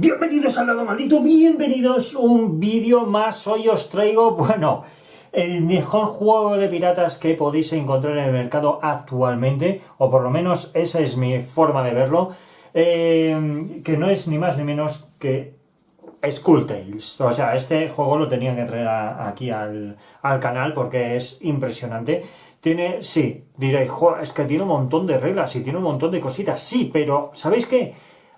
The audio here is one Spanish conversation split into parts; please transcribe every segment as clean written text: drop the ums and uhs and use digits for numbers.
Bienvenidos al lado maldito, bienvenidos a un vídeo más. Hoy os traigo, bueno, el mejor juego de piratas que podéis encontrar en el mercado actualmente, o por lo menos esa es mi forma de verlo, que no es ni más ni menos que Skull Tales. O sea, este juego lo tenía que traer aquí al canal porque es impresionante. Tiene, sí, diréis, es que tiene un montón de reglas y tiene un montón de cositas, sí, pero ¿sabéis qué?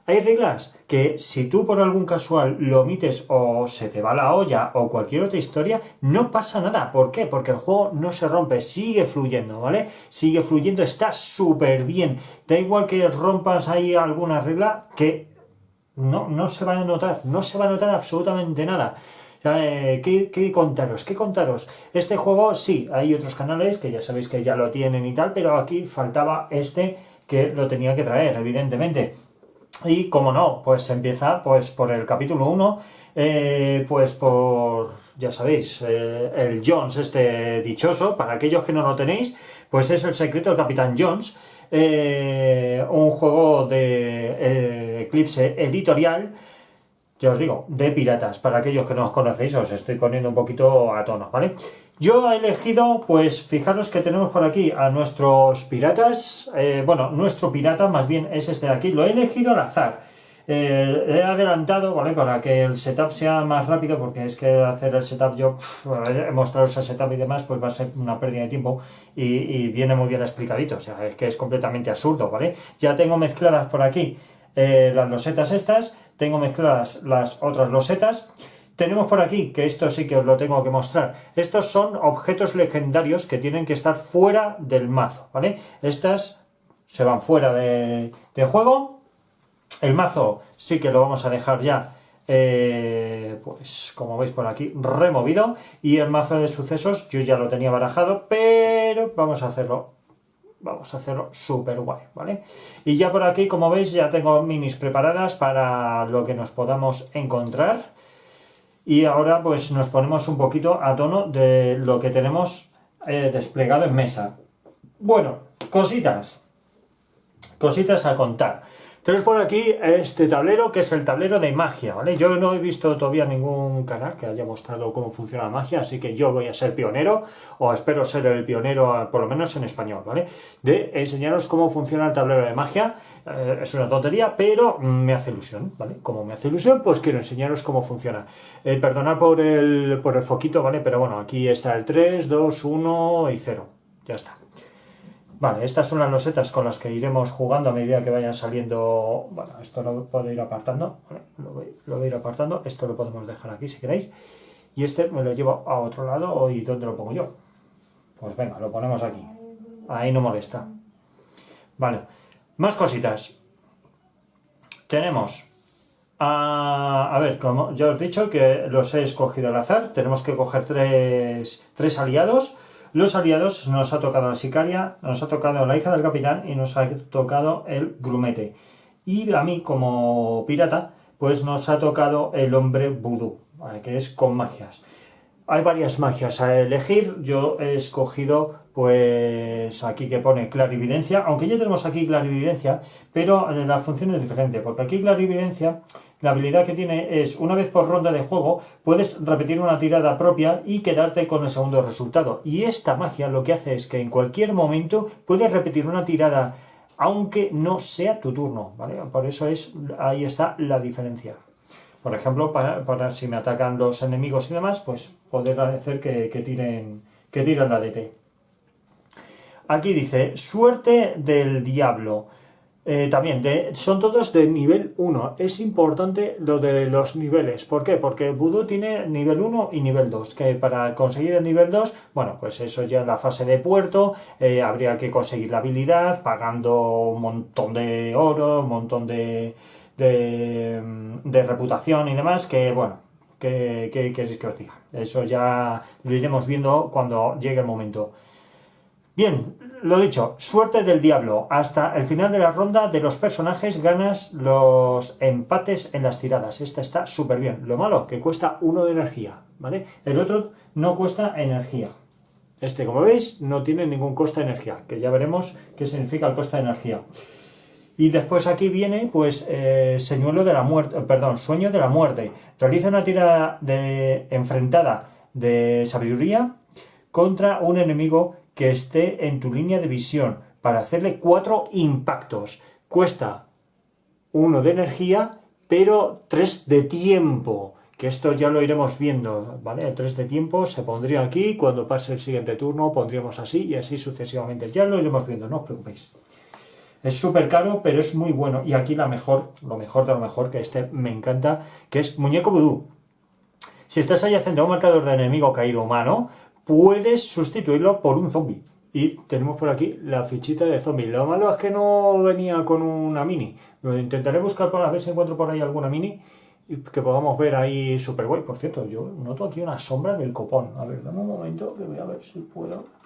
Hay reglas que si tú por algún casual lo omites o se te va la olla o cualquier otra historia, no pasa nada. ¿Por qué? Porque el juego no se rompe, sigue fluyendo, ¿vale? Sigue fluyendo, está súper bien. Da igual que rompas ahí alguna regla que no se va a notar, no se va a notar absolutamente nada. ¿Qué contaros? ¿Qué contaros? Este juego, sí, hay otros canales que ya sabéis que ya lo tienen y tal, pero aquí faltaba este que lo tenía que traer, evidentemente. Y como no, pues se empieza pues por el capítulo 1, pues por, ya sabéis, el Jones este dichoso. Para aquellos que no lo tenéis, pues es el secreto del Capitán Jones, un juego de Eclipse Editorial, ya os digo, de piratas. Para aquellos que no os conocéis, os estoy poniendo un poquito a tono, ¿vale? Yo he elegido, pues fijaros que tenemos por aquí a nuestros piratas. Bueno, nuestro pirata más bien es este de aquí. Lo he elegido al azar. He adelantado, ¿vale? Para que el setup sea más rápido, porque es que hacer el setup yo, mostraros el setup y demás, pues va a ser una pérdida de tiempo y viene muy bien explicadito. O sea, es que es completamente absurdo, ¿vale? Ya tengo mezcladas por aquí las losetas estas, tengo mezcladas las otras losetas. Tenemos por aquí, que esto sí que os lo tengo que mostrar, estos son objetos legendarios que tienen que estar fuera del mazo, ¿vale? Estas se van fuera de juego. El mazo sí que lo vamos a dejar ya, pues como veis por aquí, removido. Y el mazo de sucesos yo ya lo tenía barajado, pero vamos a hacerlo súper guay, ¿vale? Y ya por aquí, como veis, ya tengo minis preparadas para lo que nos podamos encontrar. Y ahora pues nos ponemos un poquito a tono de lo que tenemos desplegado en mesa. Bueno, cositas a contar. Tenemos por aquí este tablero, que es el tablero de magia, ¿vale? Yo no he visto todavía ningún canal que haya mostrado cómo funciona la magia, así que yo voy a ser pionero, o espero ser el pionero, por lo menos en español, ¿vale? De enseñaros cómo funciona el tablero de magia. Es una tontería, pero me hace ilusión, ¿vale? Como me hace ilusión, pues quiero enseñaros cómo funciona. Perdonad por el foquito, ¿vale? Pero bueno, aquí está el 3, 2, 1 y 0. Ya está. Vale, estas son las losetas con las que iremos jugando a medida que vayan saliendo. Bueno, esto lo puedo ir apartando, ¿vale? Lo voy a ir apartando. Esto lo podemos dejar aquí si queréis. Y este me lo llevo a otro lado. ¿Y dónde lo pongo yo? Pues venga, lo ponemos aquí. Ahí no molesta. Vale, más cositas. Tenemos, a ver, como ya os he dicho que los he escogido al azar. Tenemos que coger tres aliados. Los aliados nos ha tocado la sicaria, nos ha tocado la hija del capitán y nos ha tocado el grumete. Y a mí, como pirata, pues nos ha tocado el hombre vudú, ¿vale? Que es con magias. Hay varias magias a elegir. Yo he escogido, pues aquí que pone clarividencia, aunque ya tenemos aquí clarividencia, pero la función es diferente, porque aquí clarividencia, la habilidad que tiene es, una vez por ronda de juego, puedes repetir una tirada propia y quedarte con el segundo resultado. Y esta magia lo que hace es que en cualquier momento puedes repetir una tirada, aunque no sea tu turno, ¿vale? Por eso ahí está la diferencia. Por ejemplo, para si me atacan los enemigos y demás, pues poder hacer que tiren la DT. Aquí dice, suerte del diablo. También son todos de nivel 1. Es importante lo de los niveles. ¿Por qué? Porque el vudú tiene nivel 1 y nivel 2. Que para conseguir el nivel 2, bueno, pues eso ya en la fase de puerto, habría que conseguir la habilidad pagando un montón de oro, un montón de reputación y demás, que bueno, que queréis que os diga. Eso ya lo iremos viendo cuando llegue el momento. Bien, lo dicho, suerte del diablo. Hasta el final de la ronda de los personajes ganas los empates en las tiradas. Esta está súper bien. Lo malo, que cuesta 1 de energía, ¿vale? El otro no cuesta energía. Este, como veis, no tiene ningún coste de energía, que ya veremos qué significa el coste de energía. Y después aquí viene, pues, señuelo de la muerte, perdón, sueño de la muerte. Realiza una tirada de enfrentada de sabiduría contra un enemigo que esté en tu línea de visión para hacerle 4 impactos. Cuesta 1 de energía, pero 3 de tiempo. Que esto ya lo iremos viendo, ¿vale? El 3 de tiempo se pondría aquí, cuando pase el siguiente turno pondríamos así y así sucesivamente. Ya lo iremos viendo, no os preocupéis. Es súper caro, pero es muy bueno. Y aquí lo mejor de lo mejor, que este me encanta, que es muñeco vudú. Si estás adyacente a un marcador de enemigo caído humano, puedes sustituirlo por un zombie. Y tenemos por aquí la fichita de zombie. Lo malo es que no venía con una mini. Lo intentaré buscar para ver si encuentro por ahí alguna mini que podamos ver ahí súper guay. Por cierto, yo noto aquí una sombra del copón. A ver, dame un momento que voy a ver si puedo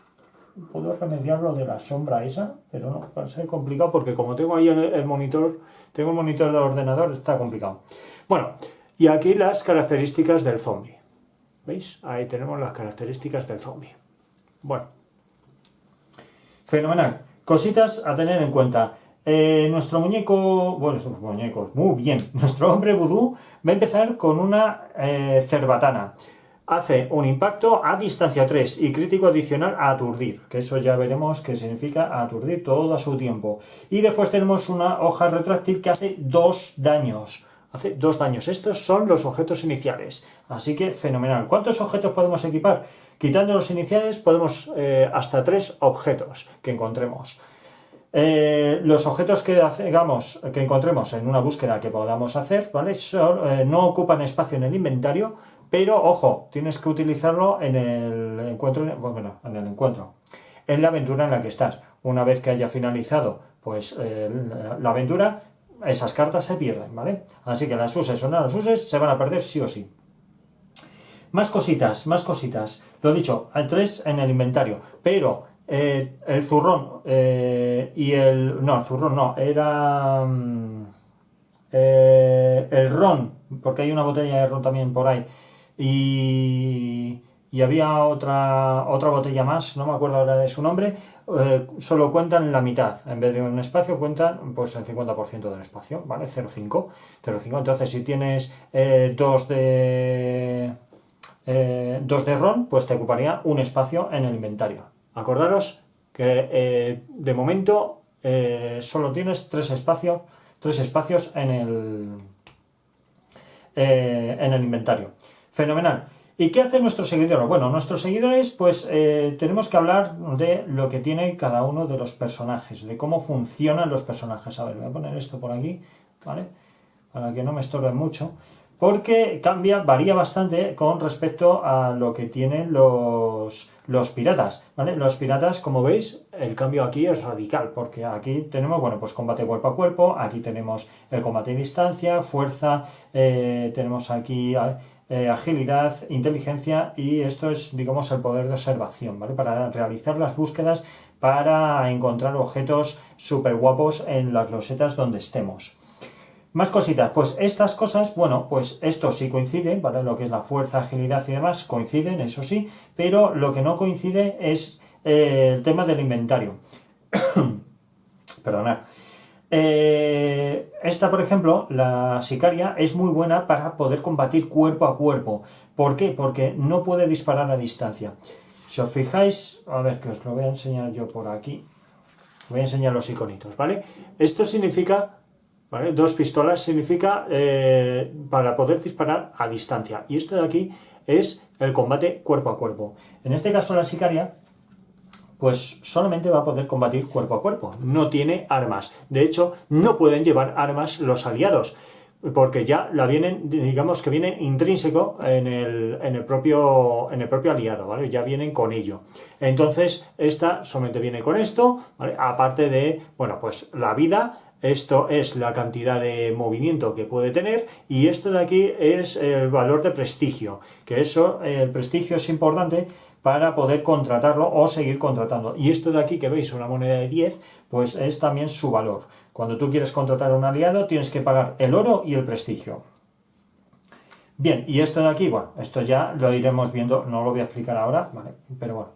remediar lo de la sombra esa, pero no, va a ser complicado porque como tengo ahí el monitor, tengo el monitor del ordenador, está complicado. Bueno, y aquí las características del zombie. ¿Veis? Ahí tenemos las características del zombie. Bueno, fenomenal. Cositas a tener en cuenta. Nuestro muñeco, bueno, nuestros muñecos, muy bien. Nuestro hombre vudú va a empezar con una cerbatana. Hace un impacto a distancia 3 y crítico adicional a aturdir, que eso ya veremos qué significa aturdir todo a su tiempo. Y después tenemos una hoja retráctil que hace 2 daños. Hace 2 daños. Estos son los objetos iniciales. Así que fenomenal. ¿Cuántos objetos podemos equipar? Quitando los iniciales podemos hasta 3 objetos que encontremos. Los objetos que encontremos en una búsqueda que podamos hacer, ¿vale? No ocupan espacio en el inventario, pero ojo, tienes que utilizarlo en el encuentro, en la aventura en la que estás. Una vez que haya finalizado, pues la aventura, esas cartas se pierden, ¿vale? Así que las uses o no las uses, se van a perder sí o sí. Más cositas. Lo dicho, hay 3 en el inventario, pero el zurrón y el... No, el zurrón no, era el ron, porque hay una botella de ron también por ahí. Y había otra botella más, no me acuerdo ahora de su nombre, solo cuentan la mitad. En vez de un espacio cuentan pues el 50% del espacio, ¿vale? 0,5. Entonces si tienes 2 de ron, pues te ocuparía un espacio en el inventario. Acordaros que de momento solo tienes 3 espacios en el inventario. Fenomenal. ¿Y qué hacen nuestros seguidores? Bueno, nuestros seguidores, pues tenemos que hablar de lo que tiene cada uno de los personajes, de cómo funcionan los personajes. A ver, voy a poner esto por aquí, ¿vale? Para que no me estorben mucho. Porque varía bastante con respecto a lo que tienen los piratas, ¿vale? Los piratas, como veis, el cambio aquí es radical, porque aquí tenemos, bueno, pues combate cuerpo a cuerpo, aquí tenemos el combate a distancia, fuerza, tenemos aquí agilidad, inteligencia, y esto es, digamos, el poder de observación, ¿vale? Para realizar las búsquedas, para encontrar objetos súper guapos en las losetas donde estemos. Más cositas, pues estas cosas, bueno, pues esto sí coincide, ¿vale? Lo que es la fuerza, agilidad y demás coinciden, eso sí, pero lo que no coincide es el tema del inventario. Perdonad. Esta, por ejemplo, la sicaria, es muy buena para poder combatir cuerpo a cuerpo. ¿Por qué? Porque no puede disparar a distancia. Si os fijáis, a ver, que os lo voy a enseñar yo por aquí. Os voy a enseñar los iconitos, ¿vale? Esto significa... ¿vale? 2 pistolas significa para poder disparar a distancia. Y esto de aquí es el combate cuerpo a cuerpo. En este caso la sicaria, pues solamente va a poder combatir cuerpo a cuerpo. No tiene armas. De hecho, no pueden llevar armas los aliados, porque ya digamos que vienen intrínseco en el propio aliado, ¿vale? Ya vienen con ello. Entonces, esta solamente viene con esto, ¿vale? Aparte de, bueno, pues la vida. Esto es la cantidad de movimiento que puede tener, y esto de aquí es el valor de prestigio, que eso, el prestigio es importante para poder contratarlo o seguir contratando. Y esto de aquí que veis, una moneda de 10, pues es también su valor. Cuando tú quieres contratar a un aliado tienes que pagar el oro y el prestigio. Bien, y esto de aquí, bueno, esto ya lo iremos viendo, no lo voy a explicar ahora, ¿vale? Pero bueno.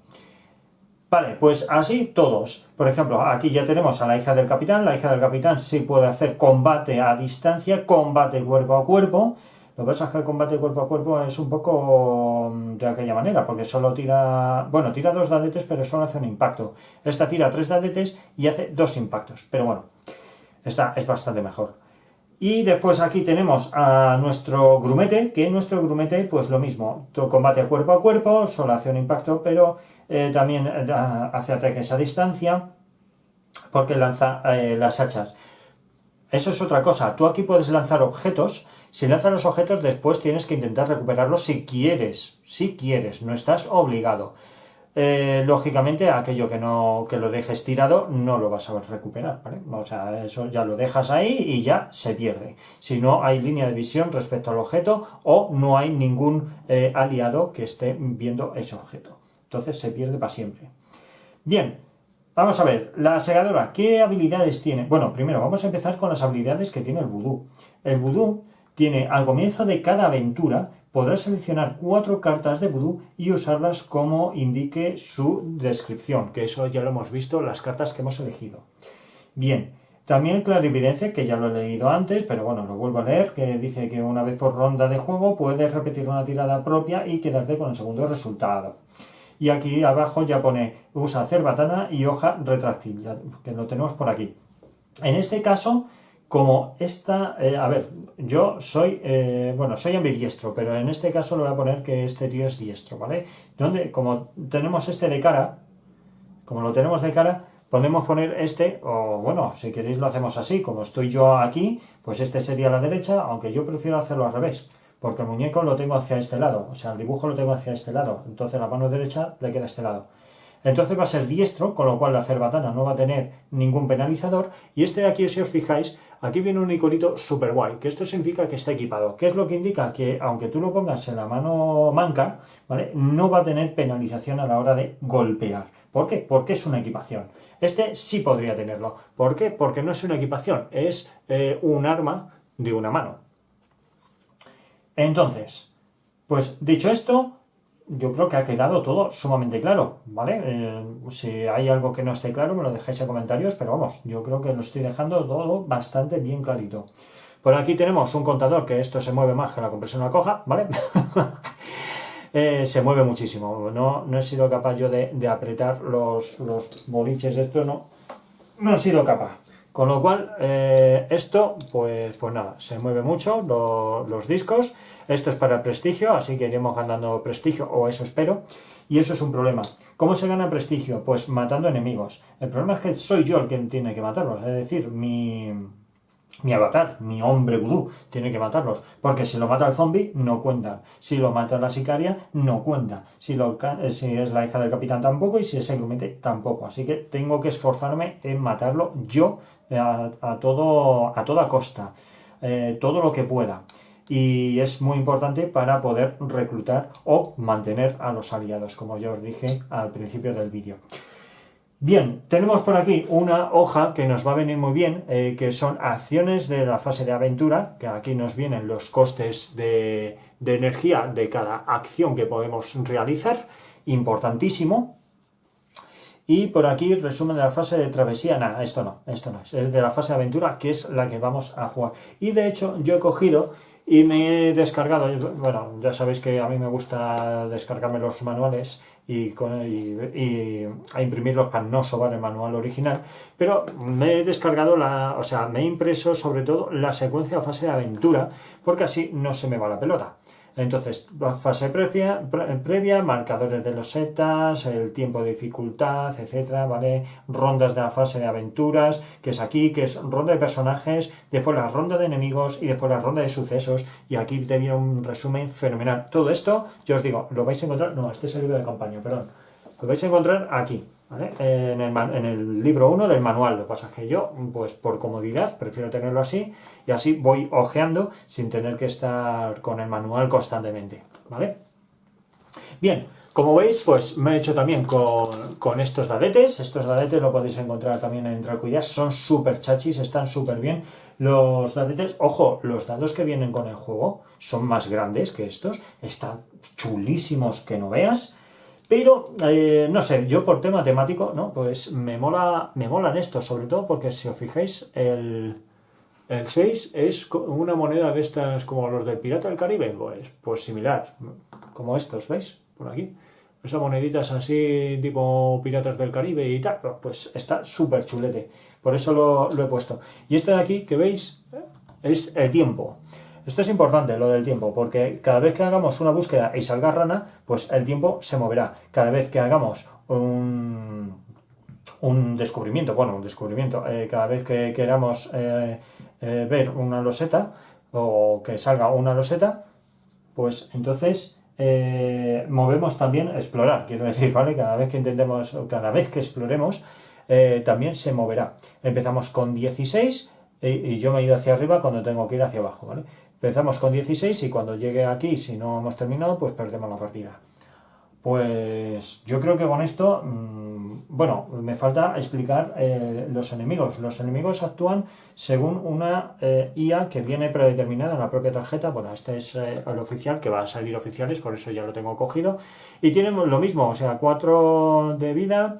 Vale, pues así todos. Por ejemplo, aquí ya tenemos a la hija del capitán. La hija del capitán sí puede hacer combate a distancia, combate cuerpo a cuerpo. Lo que pasa es que el combate cuerpo a cuerpo es un poco de aquella manera, porque solo tira... Bueno, tira 2 dadetes, pero solo hace un impacto. Esta tira 3 dadetes y hace 2 impactos. Pero bueno, esta es bastante mejor. Y después aquí tenemos a nuestro grumete, que nuestro grumete, pues lo mismo, combate a cuerpo, solo hace un impacto, pero también hace ataques a distancia, porque lanza las hachas. Eso es otra cosa, tú aquí puedes lanzar objetos, si lanzas los objetos después tienes que intentar recuperarlos si quieres, no estás obligado. Lógicamente aquello que lo dejes tirado no lo vas a recuperar, ¿vale? O sea, eso ya lo dejas ahí y ya se pierde. Si no hay línea de visión respecto al objeto o no hay ningún aliado que esté viendo ese objeto. Entonces se pierde para siempre. Bien, vamos a ver, la segadora, ¿qué habilidades tiene? Bueno, primero vamos a empezar con las habilidades que tiene el vudú. El vudú tiene, al comienzo de cada aventura, podrás seleccionar 4 cartas de vudú y usarlas como indique su descripción, que eso ya lo hemos visto, las cartas que hemos elegido. Bien, también clarividencia, que ya lo he leído antes, pero bueno, lo vuelvo a leer, que dice que una vez por ronda de juego puedes repetir una tirada propia y quedarte con el segundo resultado. Y aquí abajo ya pone, usa cerbatana y hoja retráctil, que lo tenemos por aquí. En este caso, como esta, a ver, yo soy, soy ambidiestro, pero en este caso le voy a poner que este tío es diestro, ¿vale? Donde, como tenemos este de cara, como lo tenemos de cara, podemos poner este, o bueno, si queréis lo hacemos así, como estoy yo aquí, pues este sería la derecha, aunque yo prefiero hacerlo al revés, porque el muñeco lo tengo hacia este lado, o sea, el dibujo lo tengo hacia este lado, entonces la mano derecha le queda a este lado. Entonces va a ser diestro, con lo cual la cerbatana no va a tener ningún penalizador. Y este de aquí, si os fijáis, aquí viene un iconito super guay, que esto significa que está equipado. ¿Qué es lo que indica? Que aunque tú lo pongas en la mano manca, ¿vale? No va a tener penalización a la hora de golpear. ¿Por qué? Porque es una equipación. Este sí podría tenerlo. ¿Por qué? Porque no es una equipación, es un arma de una mano. Entonces, pues dicho esto, yo creo que ha quedado todo sumamente claro, ¿vale? Si hay algo que no esté claro, me lo dejáis en comentarios, pero vamos, yo creo que lo estoy dejando todo bastante bien clarito. Por aquí tenemos un contador, que esto se mueve más que la compresión coja, ¿vale? Se mueve muchísimo, no he sido capaz yo de apretar los boliches, esto no he sido capaz. Con lo cual, esto, pues nada, se mueve mucho los discos. Esto es para el prestigio, así que iremos ganando prestigio, o eso espero. Y eso es un problema. ¿Cómo se gana prestigio? Pues matando enemigos. El problema es que soy yo el que tiene que matarlos. Es decir, mi avatar, mi hombre vudú, tiene que matarlos. Porque si lo mata el zombie, no cuenta. Si lo mata la sicaria, no cuenta. Si es la hija del capitán, tampoco. Y si es el grumete, tampoco. Así que tengo que esforzarme en matarlo yo a toda costa. Todo lo que pueda. Y es muy importante para poder reclutar o mantener a los aliados, como ya os dije al principio del vídeo. Bien, tenemos por aquí una hoja que nos va a venir muy bien, que son acciones de la fase de aventura, que aquí nos vienen los costes de energía de cada acción que podemos realizar, importantísimo. Y por aquí resumen de la fase de travesía, nada, esto no es de la fase de aventura, que es la que vamos a jugar. Y de hecho yo he cogido y me he descargado, bueno, ya sabéis que a mí me gusta descargarme los manuales y a imprimirlos para no sobar el manual original, pero me he descargado me he impreso sobre todo la secuencia de fase de aventura, porque así no se me va la pelota. Entonces, fase previa, marcadores de los setas, el tiempo de dificultad, etcétera, ¿vale? Rondas de la fase de aventuras, que es aquí, que es ronda de personajes, después la ronda de enemigos y después la ronda de sucesos, y aquí te viene un resumen fenomenal. Todo esto, yo os digo, lo vais a encontrar, no, este es el libro de campaña, perdón, lo vais a encontrar aquí, ¿vale? En el libro 1 del manual. Lo que pasa es que yo, pues por comodidad, prefiero tenerlo así, y así voy ojeando sin tener que estar con el manual constantemente, ¿vale? Bien, como veis, pues me he hecho también con estos dadetes. Estos dadetes lo podéis encontrar también en Dracuideas, son súper chachis, están súper bien. Los dadetes, ojo, los dados que vienen con el juego son más grandes que estos, están chulísimos que no veas. Pero, no sé, yo por tema temático, ¿no? Pues me molan estos, sobre todo porque si os fijáis, el 6 es una moneda de estas como los del Pirata del Caribe, pues similar, como estos, ¿veis? Por aquí. Esas moneditas así tipo Piratas del Caribe y tal, pues está súper chulete. Por eso lo he puesto. Y este de aquí, que veis, es el tiempo. Esto es importante, lo del tiempo, porque cada vez que hagamos una búsqueda y salga rana, pues el tiempo se moverá. Cada vez que hagamos un descubrimiento, cada vez que queramos ver una loseta o que salga una loseta, pues entonces movemos también explorar, quiero decir, ¿vale? Cada vez que intentemos, cada vez que exploremos, también se moverá. Empezamos con 16 y yo me he ido hacia arriba cuando tengo que ir hacia abajo, ¿vale? Empezamos con 16 y cuando llegue aquí, si no hemos terminado, pues perdemos la partida. Pues yo creo que con esto, bueno, me falta explicar los enemigos. Los enemigos actúan según una IA que viene predeterminada en la propia tarjeta. Bueno, este es el oficial, que va a salir oficiales, por eso ya lo tengo cogido. Y tienen lo mismo, o sea, 4 de vida.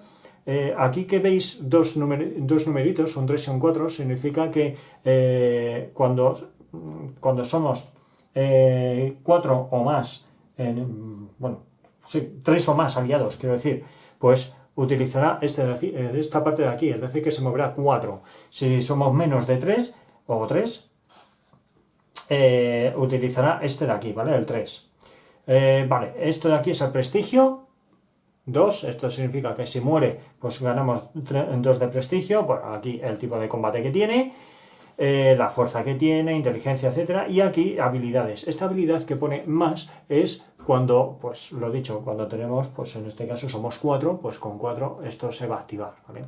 Aquí que veis dos numeritos, un 3 y un 4, significa que cuando somos 4 o más, bueno, sí, 3 o más aliados, quiero decir, pues utilizará esta parte de aquí, es decir, que se moverá 4. Si somos menos de 3 o 3, utilizará este de aquí, ¿vale? El 3. Vale, esto de aquí es el prestigio. 2, esto significa que si muere, pues ganamos 2 de prestigio. Bueno, aquí el tipo de combate que tiene, la fuerza que tiene, inteligencia, etcétera. Y aquí habilidades. Esta habilidad que pone más es cuando, pues lo dicho, cuando tenemos, pues en este caso somos 4, pues con 4 esto se va a activar, ¿vale?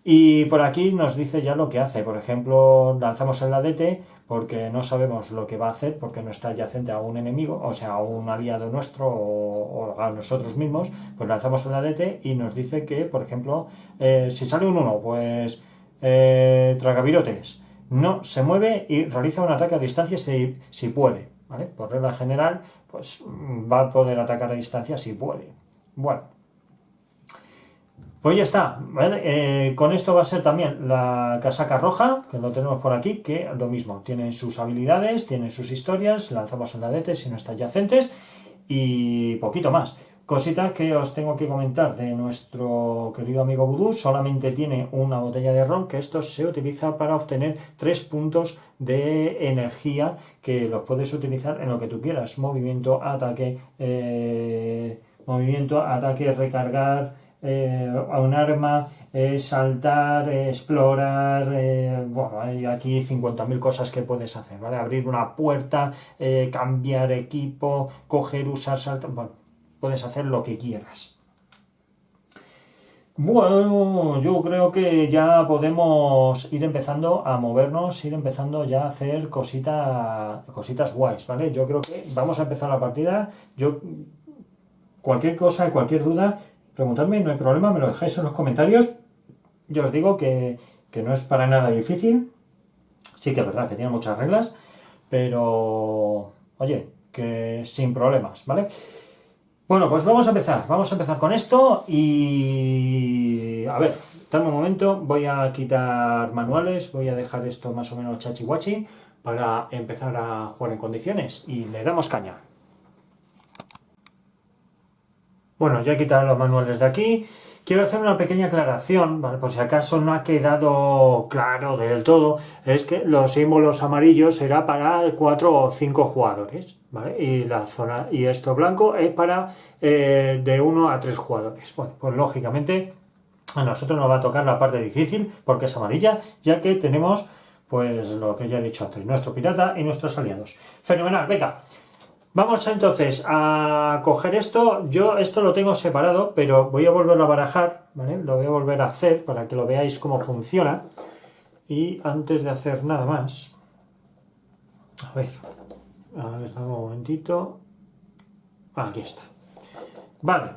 Y por aquí nos dice ya lo que hace. Por ejemplo, lanzamos el ADT porque no sabemos lo que va a hacer porque no está adyacente a un enemigo, o sea, a un aliado nuestro o a nosotros mismos. Pues lanzamos el ADT y nos dice que, por ejemplo, si sale un 1, pues tragavirotes. No se mueve y realiza un ataque a distancia si puede, ¿vale? Por regla general, pues va a poder atacar a distancia si puede. Bueno. Pues ya está, ¿vale? Con esto va a ser también la casaca roja, que lo tenemos por aquí, que lo mismo, tiene sus habilidades, tiene sus historias, lanzamos el ADT si no está adyacentes y poquito más. Cosita que os tengo que comentar de nuestro querido amigo Voodoo, solamente tiene una botella de ron, que esto se utiliza para obtener 3 puntos de energía que los puedes utilizar en lo que tú quieras, movimiento, ataque, recargar, a un arma, saltar, explorar, bueno, hay aquí 50.000 cosas que puedes hacer, ¿vale? Abrir una puerta, cambiar equipo, coger, usar, saltar, bueno, puedes hacer lo que quieras. Bueno, yo creo que ya podemos ir empezando a movernos, ir empezando ya a hacer cositas guays, ¿vale? Yo creo que vamos a empezar la partida. Cualquier cosa, cualquier duda, preguntadme, no hay problema, me lo dejáis en los comentarios. Yo os digo que no es para nada difícil. Sí que es verdad que tiene muchas reglas, pero oye, que sin problemas, ¿vale? Bueno, pues vamos a empezar con esto y a ver, dame un momento, voy a quitar manuales, voy a dejar esto más o menos chachihuachi para empezar a jugar en condiciones y le damos caña. Bueno, ya he quitado los manuales de aquí. Quiero hacer una pequeña aclaración, ¿vale? Por si acaso no ha quedado claro del todo, es que los símbolos amarillos será para 4 o 5 jugadores, ¿vale? Y la zona y esto blanco es para de 1 a 3 jugadores. Bueno, pues lógicamente a nosotros nos va a tocar la parte difícil porque es amarilla, ya que tenemos, pues lo que ya he dicho antes, nuestro pirata y nuestros aliados. Fenomenal, venga. Vamos entonces a coger esto. Yo esto lo tengo separado, pero voy a volverlo a barajar, ¿vale? Lo voy a volver a hacer para que lo veáis cómo funciona. Y antes de hacer nada más, a ver, dame un momentito. Aquí está. Vale.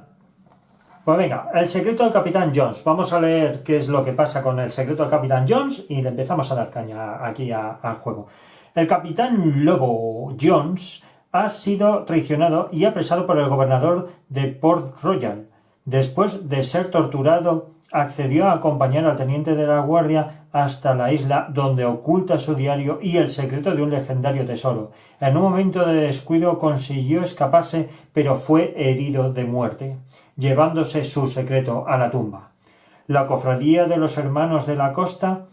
Pues venga, el secreto del Capitán Jones. Vamos a leer qué es lo que pasa con el secreto del Capitán Jones y le empezamos a dar caña aquí al juego. El Capitán Lobo Jones ha sido traicionado y apresado por el gobernador de Port Royal. Después de ser torturado, accedió a acompañar al teniente de la guardia hasta la isla, donde oculta su diario y el secreto de un legendario tesoro. En un momento de descuido consiguió escaparse, pero fue herido de muerte, llevándose su secreto a la tumba. La Cofradía de los Hermanos de la Costa,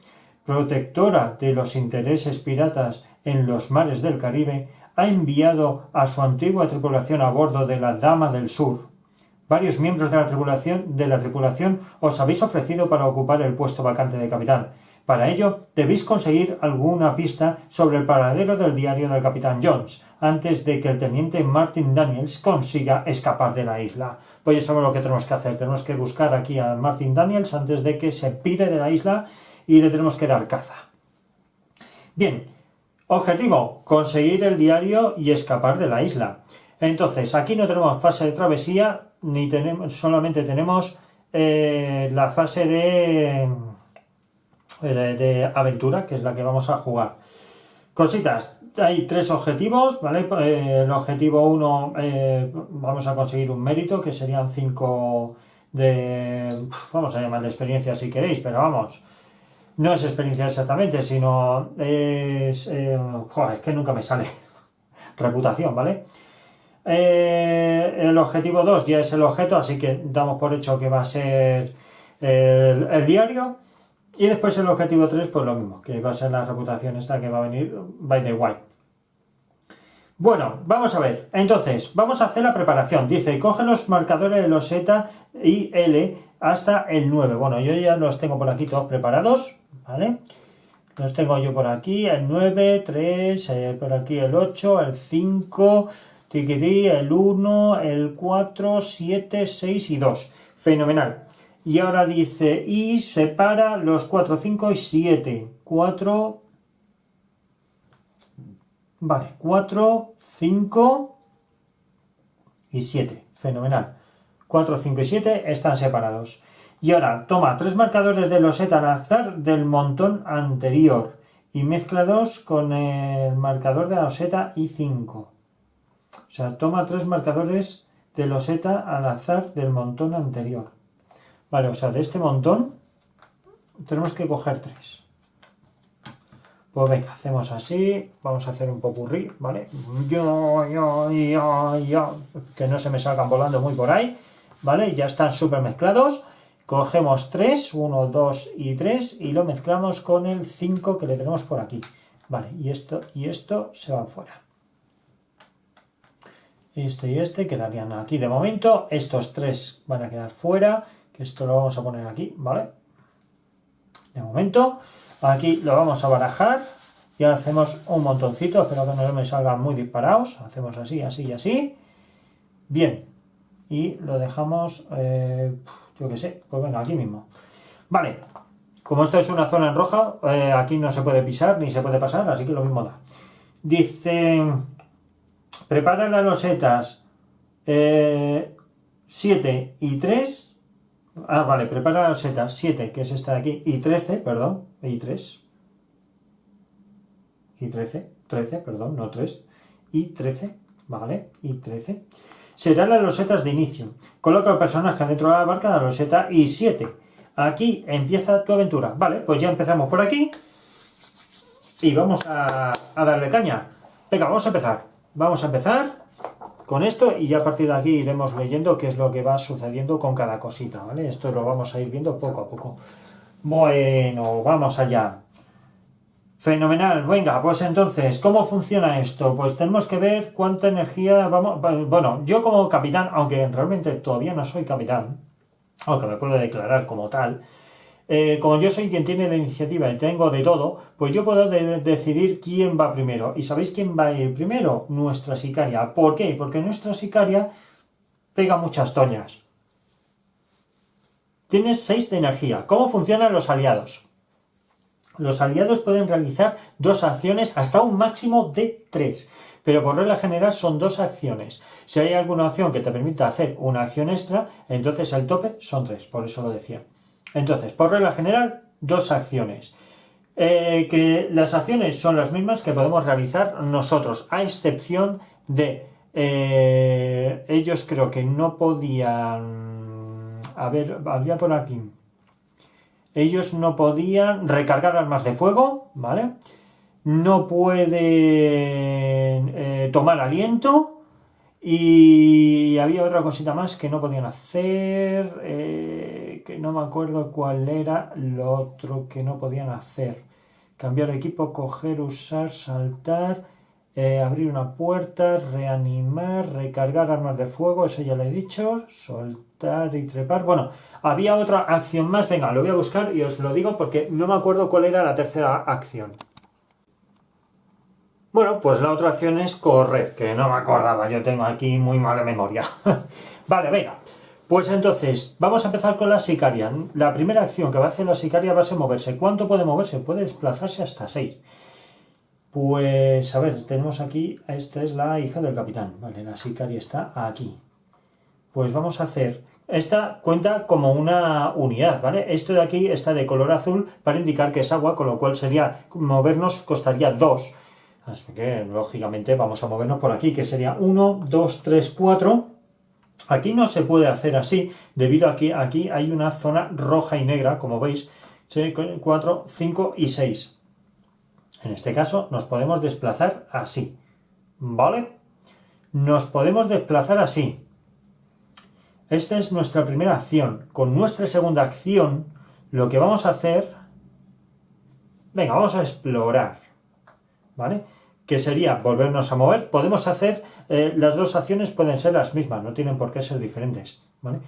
protectora de los intereses piratas en los mares del Caribe, ha enviado a su antigua tripulación a bordo de la Dama del Sur. Varios miembros de la tripulación os habéis ofrecido para ocupar el puesto vacante de capitán. Para ello, debéis conseguir alguna pista sobre el paradero del diario del capitán Jones, antes de que el teniente Martin Daniels consiga escapar de la isla. Pues ya sabemos lo que tenemos que hacer. Tenemos que buscar aquí a Martin Daniels antes de que se pire de la isla y le tenemos que dar caza. Bien, objetivo, conseguir el diario y escapar de la isla. Entonces, aquí no tenemos fase de travesía, solamente tenemos la fase de aventura, que es la que vamos a jugar. Cositas, hay 3 objetivos, ¿vale? El objetivo 1 vamos a conseguir un mérito, que serían 5 vamos a llamarle experiencia si queréis, pero vamos, no es experiencia exactamente, sino es que nunca me sale, reputación, ¿vale? El objetivo 2 ya es el objeto, así que damos por hecho que va a ser el diario. Y después el objetivo 3, pues lo mismo, que va a ser la reputación esta que va a venir by the way. Bueno, vamos a ver. Entonces, vamos a hacer la preparación. Dice, coge los marcadores de los Z y L hasta el 9. Bueno, yo ya los tengo por aquí todos preparados, ¿vale? Los tengo yo por aquí, el 9, 3, por aquí el 8, el 5... el 1, el 4, 7, 6 y 2. Fenomenal. Y ahora dice, y separa los 4, 5 y 7. 4, vale, 4, 5 y 7. Fenomenal. 4, 5 y 7 están separados. Y ahora toma 3 marcadores de loseta al azar del montón anterior y mézclalos con el marcador de la loseta I5. O sea, toma 3 marcadores de loseta al azar del montón anterior. Vale, o sea, de este montón tenemos que coger 3. Pues venga, hacemos así. Vamos a hacer un popurrí, ¿vale? Que no se me salgan volando muy por ahí, ¿vale? Ya están súper mezclados. Cogemos 3, 1, 2 y 3 y lo mezclamos con el 5 que le tenemos por aquí. Vale, y esto se van fuera. Este y este quedarían aquí de momento. Estos 3 van a quedar fuera, que esto lo vamos a poner aquí, ¿vale? De momento, aquí lo vamos a barajar y ahora hacemos un montoncito. Espero que no me salgan muy disparados. Hacemos así, así y así. Bien. Y lo dejamos, yo qué sé, pues venga, aquí mismo. Vale. Como esto es una zona en roja, aquí no se puede pisar ni se puede pasar, así que lo mismo da. Dice... Prepara las losetas 7 y 3. Ah, vale, prepara las losetas 7, que es esta de aquí, y 13, perdón, y 3. Y 13, perdón, no 3. Y 13, vale, y 13. Serán las losetas de inicio. Coloca el personaje dentro de la barca de la loseta y 7. Aquí empieza tu aventura. Vale, pues ya empezamos por aquí. Y vamos a darle caña. Venga, vamos a empezar. Vamos a empezar con esto y ya a partir de aquí iremos leyendo qué es lo que va sucediendo con cada cosita, ¿vale? Esto lo vamos a ir viendo poco a poco. Bueno, vamos allá. Fenomenal, venga, pues entonces, ¿cómo funciona esto? Pues tenemos que ver cuánta energía vamos... Bueno, yo como capitán, aunque realmente todavía no soy capitán, aunque me puedo declarar como tal, como yo soy quien tiene la iniciativa y tengo de todo, pues yo puedo decidir quién va primero. ¿Y sabéis quién va a ir primero? Nuestra sicaria. ¿Por qué? Porque nuestra sicaria pega muchas toñas. Tiene 6 de energía. ¿Cómo funcionan los aliados? Los aliados pueden realizar 2 acciones hasta un máximo de 3. Pero por regla general son 2 acciones. Si hay alguna acción que te permita hacer una acción extra, entonces el tope son 3. Por eso lo decía. Entonces, por regla general, 2 acciones. Que las acciones son las mismas que podemos realizar nosotros, a excepción de ellos creo que no podían... A ver, había por aquí... Ellos no podían recargar armas de fuego, ¿vale? No pueden tomar aliento y había otra cosita más que no podían hacer, que no me acuerdo cuál era lo otro que no podían hacer. Cambiar equipo, coger, usar, saltar, abrir una puerta, reanimar, recargar armas de fuego, eso ya lo he dicho, soltar y trepar. Bueno, había otra acción más, venga, lo voy a buscar y os lo digo porque no me acuerdo cuál era la tercera acción. Bueno, pues la otra acción es correr, que no me acordaba, yo tengo aquí muy mala memoria. Vale, venga. Pues entonces, vamos a empezar con la sicaria. La primera acción que va a hacer la sicaria va a ser moverse. ¿Cuánto puede moverse? Puede desplazarse hasta 6. Pues, a ver, tenemos aquí, esta es la hija del capitán. Vale, la sicaria está aquí. Pues vamos a hacer... Esta cuenta como una unidad, ¿vale? Esto de aquí está de color azul para indicar que es agua, con lo cual sería movernos costaría 2. Así que, lógicamente, vamos a movernos por aquí, que sería 1, 2, 3, 4. Aquí no se puede hacer así, debido a que aquí hay una zona roja y negra, como veis, 4, 5 y 6. En este caso, nos podemos desplazar así, ¿vale? Nos podemos desplazar así. Esta es nuestra primera acción. Con nuestra segunda acción, lo que vamos a hacer... Venga, vamos a explorar, ¿vale? Que sería volvernos a mover. Podemos hacer, las dos acciones pueden ser las mismas, no tienen por qué ser diferentes, ¿vale?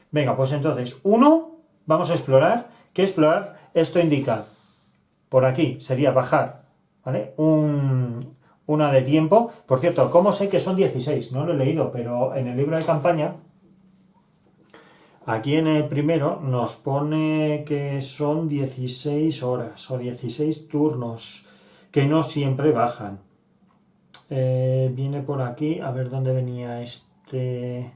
Venga, pues entonces, vamos a explorar. ¿Qué explorar? Esto indica, por aquí sería bajar, ¿vale? Una de tiempo. Por cierto, ¿cómo sé que son 16? No lo he leído, pero en el libro de campaña, aquí en el primero nos pone que son 16 horas o 16 turnos, que no siempre bajan. Viene por aquí, a ver dónde venía este...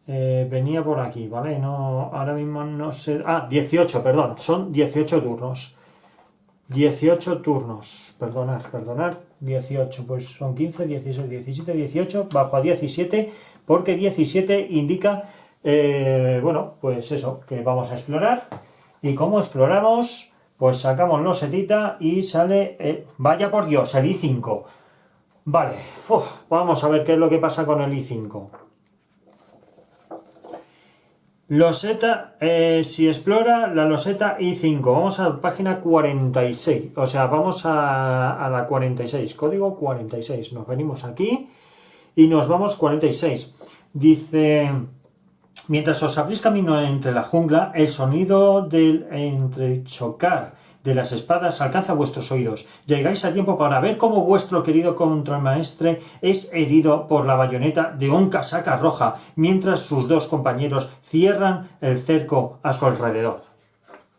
venía por aquí, ¿vale? No, ahora mismo no sé... 18, perdón, son 18 turnos. 18 turnos, perdonar, 18, pues son 15, 16, 17, 18, bajo a 17, porque 17 indica, bueno, pues eso, que vamos a explorar, y como exploramos, pues sacamos losetita y sale, vaya por Dios, el I5. Vale, vamos a ver qué es lo que pasa con el I5. Loseta, si explora la loseta I5, vamos a la página 46, o sea, vamos a la 46, código 46, nos venimos aquí y nos vamos 46. Dice, mientras os abrís camino entre la jungla, el sonido del entrechocar de las espadas alcanza vuestros oídos. Llegáis a tiempo para ver cómo vuestro querido contramaestre es herido por la bayoneta de un casaca roja, mientras sus dos compañeros cierran el cerco a su alrededor.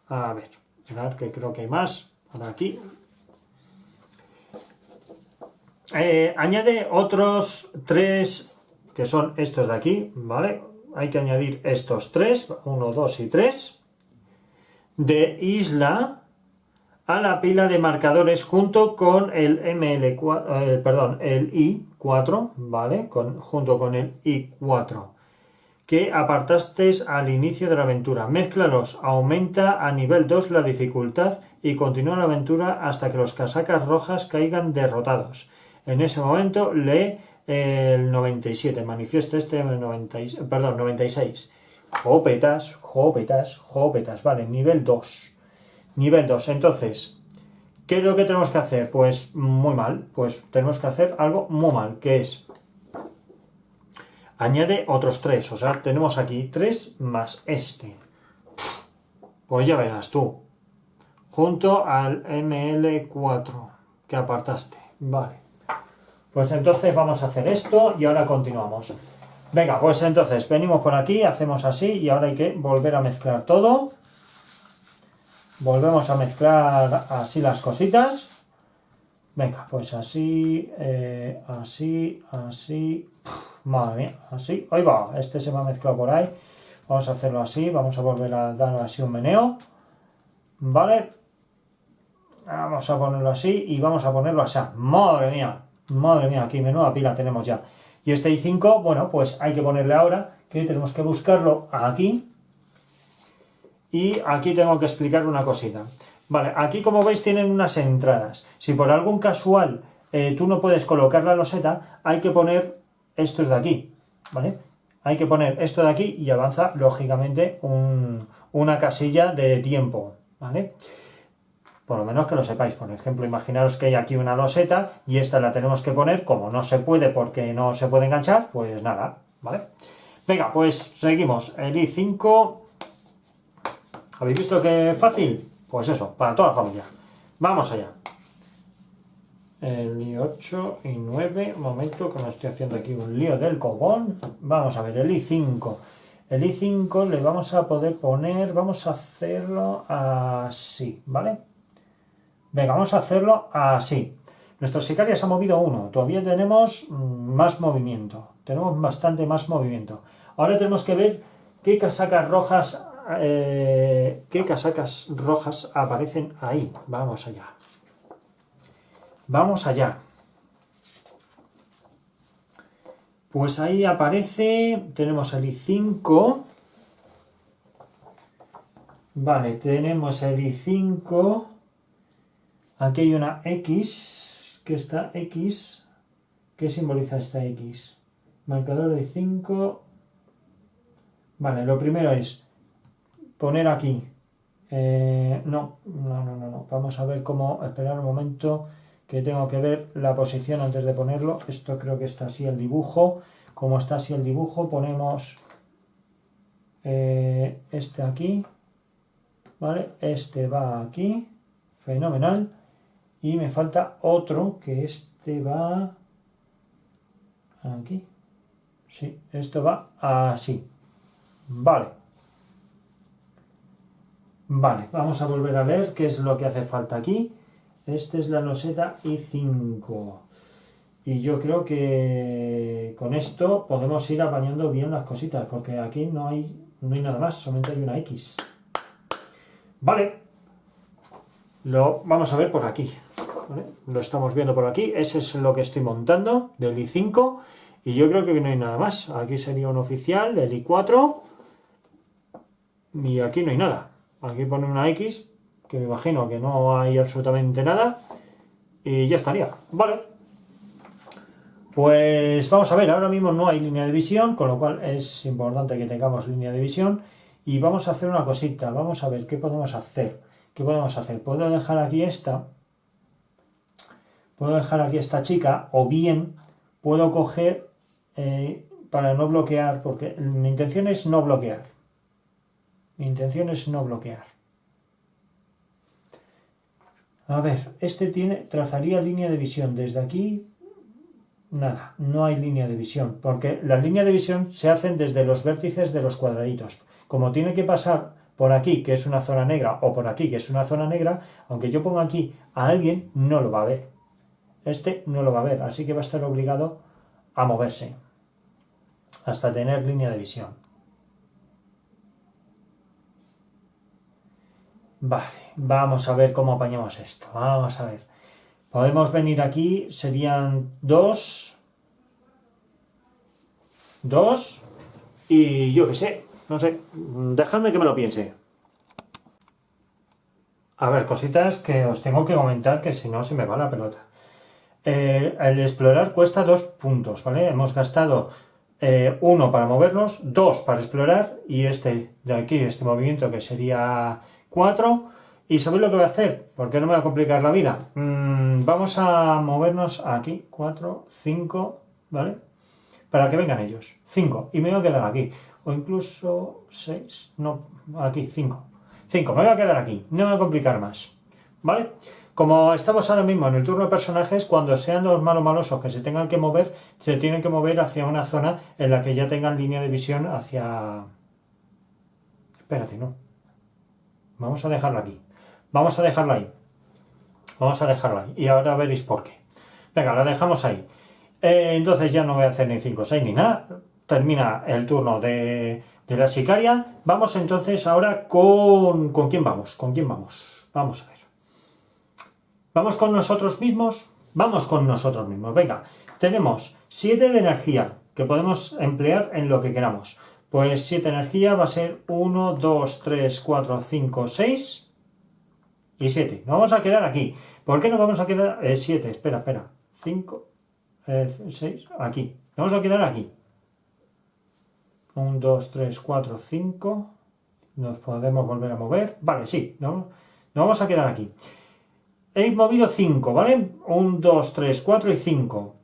A ver, mirad que creo que hay más por aquí. Añade otros 3, que son estos de aquí, ¿vale? Hay que añadir estos 3, 1, 2 y 3, de isla a la pila de marcadores junto con el ML4, el I4, ¿vale? Junto con el I4, que apartasteis al inicio de la aventura. Mézclalos, aumenta a nivel 2 la dificultad y continúa la aventura hasta que los casacas rojas caigan derrotados. En ese momento lee el 97, manifiesto este 96. Jopetas, vale, nivel 2. Nivel 2, entonces, ¿qué es lo que tenemos que hacer? Pues muy mal, pues tenemos que hacer algo muy mal, que es, añade otros 3, o sea, tenemos aquí 3 más este. Pues ya verás tú, junto al ML4 que apartaste, vale. Pues entonces vamos a hacer esto y ahora continuamos. Venga, pues entonces venimos por aquí, hacemos así y ahora hay que volver a mezclar todo. Volvemos a mezclar así las cositas. Venga, pues así, así. Madre mía, así. Ahí va, este se me ha mezclado por ahí. Vamos a hacerlo así, vamos a volver a dar así un meneo. Vale. Vamos a ponerlo así y vamos a ponerlo así. Madre mía, aquí menuda pila tenemos ya. Y este i5, bueno, pues hay que ponerle ahora que tenemos que buscarlo aquí. Y aquí tengo que explicar una cosita. Vale, aquí como veis tienen unas entradas. Si por algún casual tú no puedes colocar la loseta, hay que poner estos de aquí, ¿vale? Hay que poner esto de aquí y avanza, lógicamente, una casilla de tiempo, ¿vale? Por lo menos que lo sepáis. Por ejemplo, imaginaros que hay aquí una loseta y esta la tenemos que poner, como no se puede porque no se puede enganchar, pues nada, ¿vale? Venga, pues seguimos. El i5... ¿Habéis visto qué fácil? Pues eso, para toda la familia. Vamos allá. El i8 y 9, un momento que me estoy haciendo aquí un lío del copón. Vamos a ver, el i5. El i5 le vamos a poder poner, vamos a hacerlo así, ¿vale? Venga, vamos a hacerlo así. Nuestra sicaria se ha movido 1, todavía tenemos más movimiento. Tenemos bastante más movimiento. Ahora tenemos que ver qué casacas rojas aparecen ahí. Vamos allá. Vamos allá. Pues ahí aparece, tenemos el i5. Vale, tenemos el i5. Aquí hay una X, que está X. ¿Qué simboliza esta X? Marcador de 5. Vale, lo primero es poner aquí. No. Vamos a ver cómo. Esperar un momento, que tengo que ver la posición antes de ponerlo. Esto creo que está así el dibujo. Como está así el dibujo, ponemos este aquí. Vale, este va aquí. Fenomenal. Y me falta otro, que este va aquí. Sí, esto va así. Vale. Vale, vamos a volver a ver qué es lo que hace falta aquí. Esta es la loseta i5. Y yo creo que con esto podemos ir apañando bien las cositas, porque aquí no hay nada más, solamente hay una X. Vale. Lo vamos a ver por aquí. ¿Vale? Lo estamos viendo por aquí. Ese es lo que estoy montando del i5. Y yo creo que no hay nada más. Aquí sería un oficial, el i4. Y aquí no hay nada. Aquí pone una X, que me imagino que no hay absolutamente nada. Y ya estaría. Vale. Pues vamos a ver. Ahora mismo no hay línea de visión, con lo cual es importante que tengamos línea de visión. Y vamos a hacer una cosita. Vamos a ver qué podemos hacer. ¿Qué podemos hacer? Puedo dejar aquí esta. Puedo dejar aquí esta chica, o bien puedo coger para no bloquear, porque mi intención es no bloquear. Mi intención es no bloquear. A ver, este trazaría línea de visión. Desde aquí, nada, no hay línea de visión, porque las líneas de visión se hacen desde los vértices de los cuadraditos. Como tiene que pasar por aquí, que es una zona negra, o por aquí, que es una zona negra, aunque yo ponga aquí a alguien, no lo va a ver. Este no lo va a ver, así que va a estar obligado a moverse hasta tener línea de visión. Vale, vamos a ver cómo apañamos esto. Vamos a ver. Podemos venir aquí, serían 2 y yo qué sé, no sé, dejadme que me lo piense. A ver, cositas que os tengo que comentar, que si no se me va la pelota. El explorar cuesta 2 puntos, ¿vale? Hemos gastado 1 para movernos, 2 para explorar y este de aquí, este movimiento que sería 4. ¿Y sabéis lo que voy a hacer? Porque no me va a complicar la vida. Vamos a movernos aquí, 4, 5, ¿vale? Para que vengan ellos. 5. Y me voy a quedar aquí. O incluso 6. No, aquí, 5. 5. Me voy a quedar aquí. No me va a complicar más. ¿Vale? Como estamos ahora mismo en el turno de personajes, cuando sean los malosos que se tengan que mover, se tienen que mover hacia una zona en la que ya tengan línea de visión hacia... Espérate, no. Vamos a dejarla aquí. Vamos a dejarla ahí. Vamos a dejarla ahí. Y ahora veréis por qué. Venga, la dejamos ahí. Entonces ya no voy a hacer ni 5, 6 ni nada. Termina el turno de la sicaria. Vamos entonces ahora con... ¿Con quién vamos? ¿Con quién vamos? Vamos a ver. ¿Vamos con nosotros mismos? Vamos con nosotros mismos. Venga, tenemos 7 de energía que podemos emplear en lo que queramos. Pues 7 de energía va a ser 1, 2, 3, 4, 5, 6 y 7. Nos vamos a quedar aquí. ¿Por qué nos vamos a quedar? 7, espera. 5, 6, aquí. Nos vamos a quedar aquí. 1, 2, 3, 4, 5. Nos podemos volver a mover. Vale, sí. Nos vamos a quedar aquí. He movido 5, ¿vale? 1, 2, 3, 4 y 5.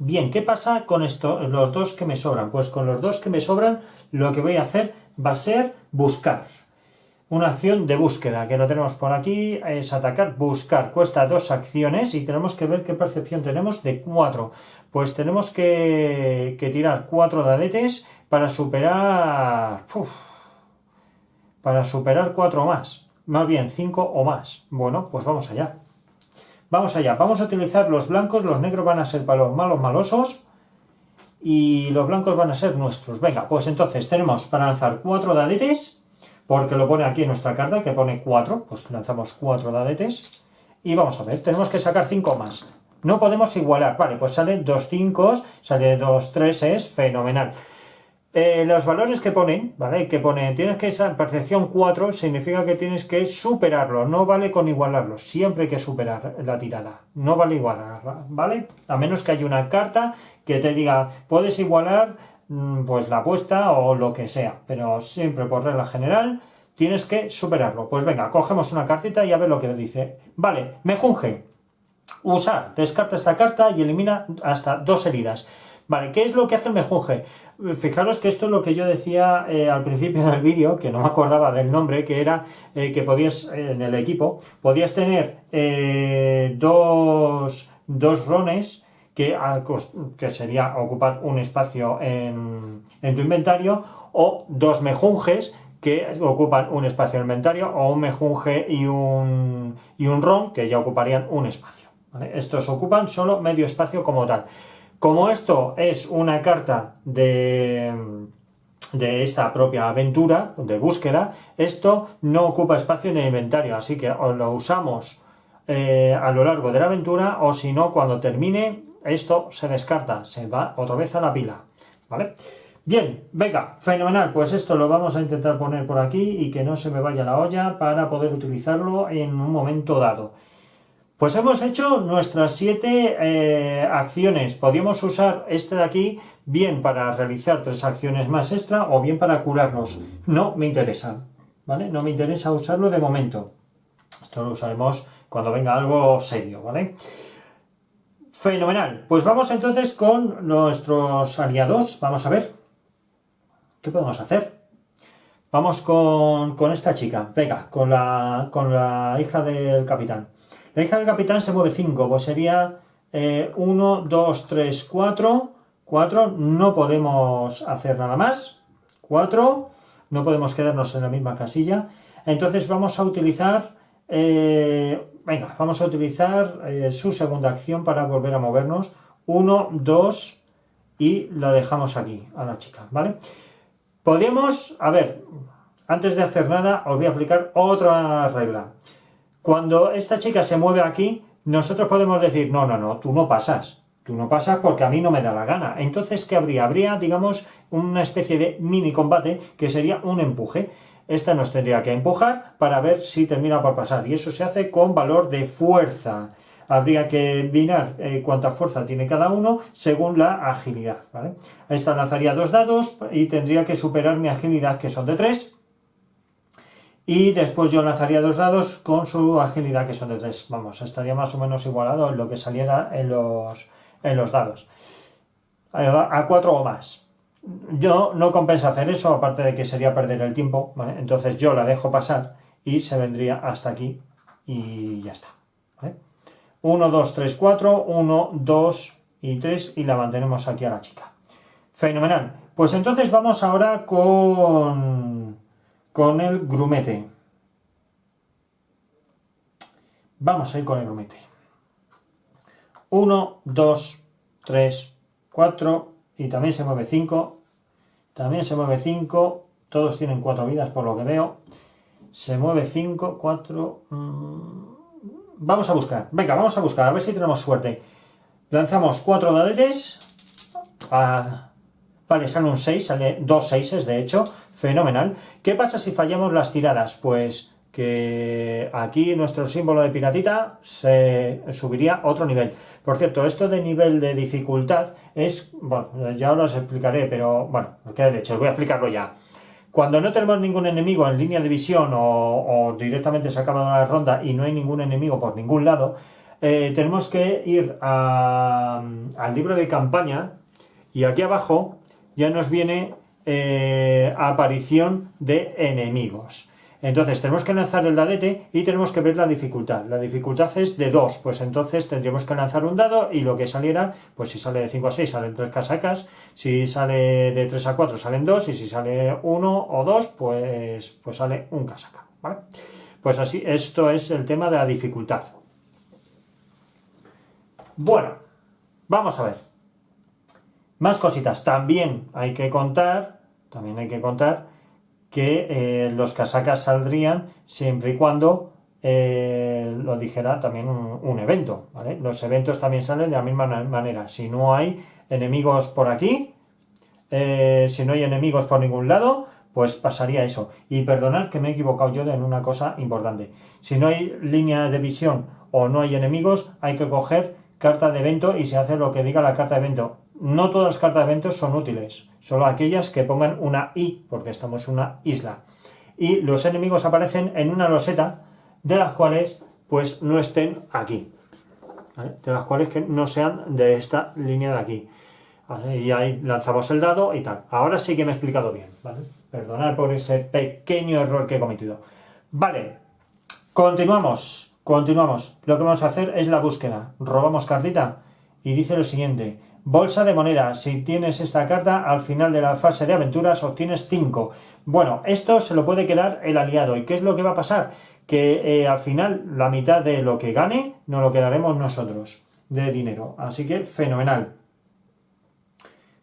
Bien, ¿qué pasa con esto, los dos que me sobran? Pues con los dos que me sobran lo que voy a hacer va a ser buscar. Una acción de búsqueda, que lo tenemos por aquí, es atacar, buscar. Cuesta 2 acciones y tenemos que ver qué percepción tenemos de 4. Pues tenemos que tirar 4 dadetes para superar... para superar 4 más. Más bien 5 o más. Bueno, pues vamos allá. Vamos allá. Vamos a utilizar los blancos. Los negros van a ser para los malos malosos. Y los blancos van a ser nuestros. Venga, pues entonces tenemos para lanzar 4 dadetes. Porque lo pone aquí en nuestra carta, que pone 4. Pues lanzamos 4 dadetes. Y vamos a ver. Tenemos que sacar 5 más. No podemos igualar. Vale, pues salen 2 5, sale 2 3, es fenomenal. Los valores que ponen, ¿vale? Que pone, tienes que esa percepción 4, significa que tienes que superarlo, no vale con igualarlo, siempre hay que superar la tirada, no vale igualarla, ¿vale? A menos que haya una carta que te diga, puedes igualar, pues la apuesta o lo que sea, pero siempre por regla general tienes que superarlo. Pues venga, cogemos una cartita y a ver lo que dice. Vale, mejunje, usar, descarta esta carta y elimina hasta 2 heridas. Vale, ¿qué es lo que hace el mejunje? Fijaros que esto es lo que yo decía al principio del vídeo, que no me acordaba del nombre, que era que podías, en el equipo, podías tener dos rones, que sería ocupar un espacio en tu inventario, o 2 mejunjes, que ocupan un espacio en el inventario, o un mejunje y un ron, que ya ocuparían un espacio. ¿Vale? Estos ocupan solo medio espacio como tal. Como esto es una carta de esta propia aventura de búsqueda, esto no ocupa espacio en el inventario, así que o lo usamos a lo largo de la aventura, o si no, cuando termine, esto se descarta, se va otra vez a la pila, ¿vale? Bien, venga, fenomenal, pues esto lo vamos a intentar poner por aquí y que no se me vaya la olla para poder utilizarlo en un momento dado. Pues hemos hecho nuestras 7 acciones. Podríamos usar este de aquí bien para realizar 3 acciones más extra o bien para curarnos. No me interesa, ¿vale? No me interesa usarlo de momento. Esto lo usaremos cuando venga algo serio, ¿vale? Fenomenal. Pues vamos entonces con nuestros aliados. Vamos a ver qué podemos hacer. Vamos con esta chica. Venga, con la hija del capitán. La hija del capitán se mueve 5, pues sería 1, 2, 3, 4. 4, no podemos hacer nada más. 4, no podemos quedarnos en la misma casilla. Entonces vamos a utilizar, su segunda acción para volver a movernos. 1, 2 y la dejamos aquí a la chica, ¿vale? Podemos, a ver, antes de hacer nada os voy a aplicar otra regla. Cuando esta chica se mueve aquí, nosotros podemos decir, no, tú no pasas porque a mí no me da la gana. Entonces, ¿qué habría? Habría, digamos, una especie de mini combate que sería un empuje. Esta nos tendría que empujar para ver si termina por pasar. Y eso se hace con valor de fuerza. Habría que mirar cuánta fuerza tiene cada uno según la agilidad, ¿vale? Esta lanzaría 2 dados y tendría que superar mi agilidad, que son de 3. Y después yo lanzaría 2 dados con su agilidad, que son de 3. Vamos, estaría más o menos igualado en lo que saliera en los dados. A 4 o más. Yo no compensa hacer eso, aparte de que sería perder el tiempo, ¿vale? Entonces yo la dejo pasar y se vendría hasta aquí y ya está, ¿vale? 1, 2, 3, 4, 1, 2 y 3 y la mantenemos aquí a la chica. Fenomenal. Pues entonces vamos ahora con el grumete. Vamos a ir con el grumete. 1, 2, 3, 4 y también se mueve 5. También se mueve 5. Todos tienen 4 vidas por lo que veo. Se mueve 5, 4... vamos a buscar. Venga, vamos a buscar, a ver si tenemos suerte. Lanzamos 4 dadetes. Vale, sale un 6, sale 2 6 de hecho. Fenomenal. ¿Qué pasa si fallamos las tiradas? Pues que aquí nuestro símbolo de piratita se subiría otro nivel. Por cierto, esto de nivel de dificultad es... Bueno, ya os explicaré, pero bueno, qué leche, os voy a explicarlo ya. Cuando no tenemos ningún enemigo en línea de visión o directamente se acaba la ronda y no hay ningún enemigo por ningún lado, tenemos que ir al libro de campaña y aquí abajo ya nos viene aparición de enemigos. Entonces tenemos que lanzar el dadete y tenemos que ver la dificultad. La dificultad es de 2, pues entonces tendríamos que lanzar un dado y lo que saliera, pues si sale de 5 a 6 salen 3 casacas, si sale de 3 a 4 salen 2 y si sale 1 o 2 pues sale un casaca, ¿vale? Pues así, esto es el tema de la dificultad. Bueno, vamos a ver. Más cositas. También hay que contar que los casacas saldrían siempre y cuando lo dijera también un evento, ¿vale? Los eventos también salen de la misma manera. Si no hay enemigos por aquí, si no hay enemigos por ningún lado, pues pasaría eso. Y perdonad que me he equivocado yo en una cosa importante. Si no hay línea de visión o no hay enemigos, hay que coger carta de evento y se hace lo que diga la carta de evento. No todas las cartas de eventos son útiles, solo aquellas que pongan una I, porque estamos en una isla. Y los enemigos aparecen en una loseta, de las cuales pues no estén aquí, ¿vale? De las cuales que no sean de esta línea de aquí. ¿Vale? Y ahí lanzamos el dado y tal. Ahora sí que me he explicado bien, ¿vale? Perdonad por ese pequeño error que he cometido. Vale, continuamos. Lo que vamos a hacer es la búsqueda. Robamos cartita y dice lo siguiente: bolsa de monedas. Si tienes esta carta, al final de la fase de aventuras obtienes 5. Bueno, esto se lo puede quedar el aliado. ¿Y qué es lo que va a pasar? Que al final la mitad de lo que gane nos lo quedaremos nosotros de dinero. Así que fenomenal.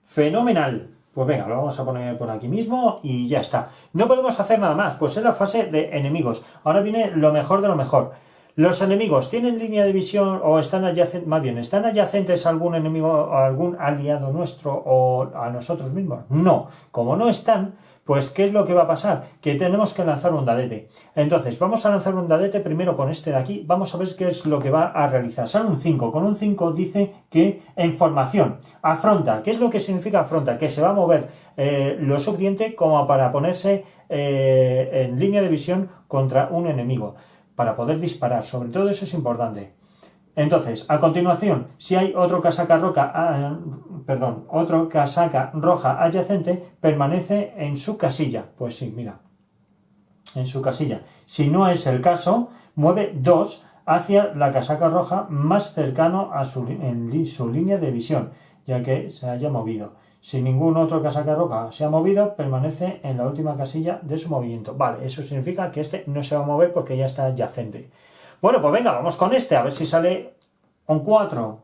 Fenomenal. Pues venga, lo vamos a poner por aquí mismo y ya está. No podemos hacer nada más, pues es la fase de enemigos. Ahora viene lo mejor de lo mejor. ¿Los enemigos tienen línea de visión o están adyacentes? Más bien, ¿están adyacentes a algún enemigo, a algún aliado nuestro o a nosotros mismos? No. Como no están, pues ¿qué es lo que va a pasar? Que tenemos que lanzar un dadete. Entonces, vamos a lanzar un dadete primero con este de aquí. Vamos a ver qué es lo que va a realizar. Sale un 5. Con un 5 dice que en formación. Afronta. ¿Qué es lo que significa afronta? Que se va a mover lo suficiente como para ponerse en línea de visión contra un enemigo, para poder disparar. Sobre todo eso es importante. Entonces, a continuación, si hay otro casaca roja adyacente, permanece en su casilla. Pues sí, mira, en su casilla. Si no es el caso, mueve 2 hacia la casaca roja más cercano a su línea de visión, ya que se haya movido. Si ningún otro casaca roja se ha movido, permanece en la última casilla de su movimiento. Vale, eso significa que este no se va a mover porque ya está adyacente. Bueno, pues venga, vamos con este, a ver si sale un 4.